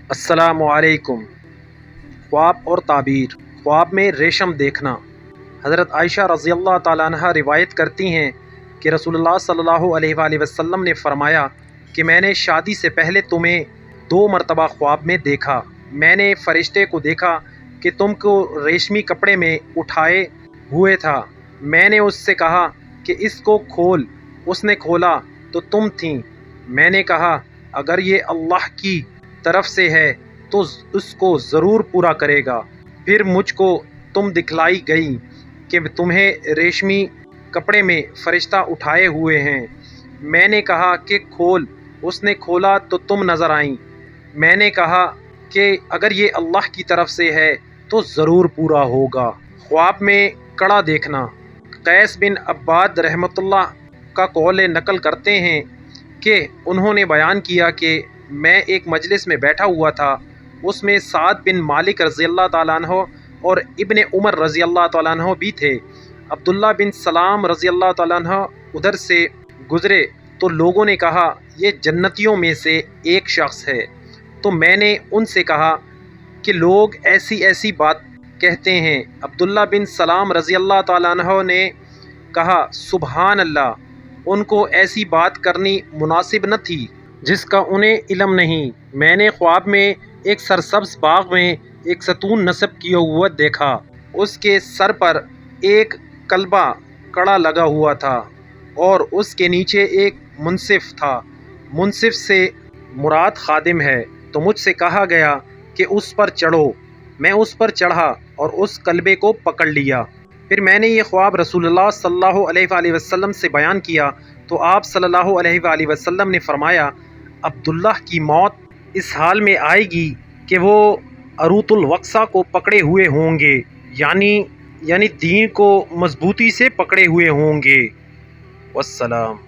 अस्सलामु अलैकुम। ख्वाब और ताबीर। ख्वाब में रेशम देखना। हज़रत आयशा रज़ी अल्लाह ताला अन्हा रिवायत करती हैं कि रसूलुल्लाह सल्लल्लाहु अलैहि वसल्लम ने फ़रमाया कि मैंने शादी से पहले तुम्हें 2 मरतबा ख्वाब में देखा। मैंने फ़रिश्ते को देखा कि तुमको रेशमी कपड़े में उठाए हुए था। मैंने उससे कहा कि इसको खोल। उसने खोला तो तुम थीं। मैंने कहा अगर ये अल्लाह की तरफ से है तो उसको ज़रूर पूरा करेगा। फिर मुझको तुम दिखलाई गई कि तुम्हें रेशमी कपड़े में फ़रिश्ता उठाए हुए हैं। मैंने कहा कि खोल। उसने खोला तो तुम नज़र आईं। मैंने कहा कि अगर ये अल्लाह की तरफ से है तो ज़रूर पूरा होगा। ख्वाब में कड़ा देखना। कैस बिन अब्बाद रहमतुल्लाह का कौल नकल करते हैं कि उन्होंने बयान किया कि मैं एक मजलिस में बैठा हुआ था। उसमें साद बिन मालिक रज़ी अल्लाह ताला अन्हो और इब्ने उमर रज़ी अल्लाह ताला अन्हो भी थे। अब्दुल्ला बिन सलाम रज़ी अल्लाह ताला अन्हो उधर से गुज़रे तो लोगों ने कहा ये जन्नतियों में से एक शख्स है। तो मैंने उनसे कहा कि लोग ऐसी ऐसी बात कहते हैं। अब्दुल्ला बिन सलाम रज़ी अल्लाह ताला अन्हो ने कहा सुबहान अल्लाह, उनको ऐसी बात करनी मुनासिब न थी जिसका उन्हें इल्म नहीं। मैंने ख्वाब में एक सरसब्ज़ बाग में एक सतून नस्ब किया हुआ देखा। उसके सर पर एक कलबा कड़ा लगा हुआ था और उसके नीचे एक मुंसिफ था। मुंसिफ से मुराद खादिम है। तो मुझसे कहा गया कि उस पर चढ़ो। मैं उस पर चढ़ा और उस कलबे को पकड़ लिया। फिर मैंने ये ख्वाब रसूलुल्लाह सल्लल्लाहु अलैहि वसल्लम से बयान किया तो आप सल्लल्लाहु अलैहि वसल्लम ने फरमाया अब्दुल्लाह की मौत इस हाल में आएगी कि वो अरूतुल वक्सा को पकड़े हुए होंगे, यानी दीन को मजबूती से पकड़े हुए होंगे। वस्सलाम।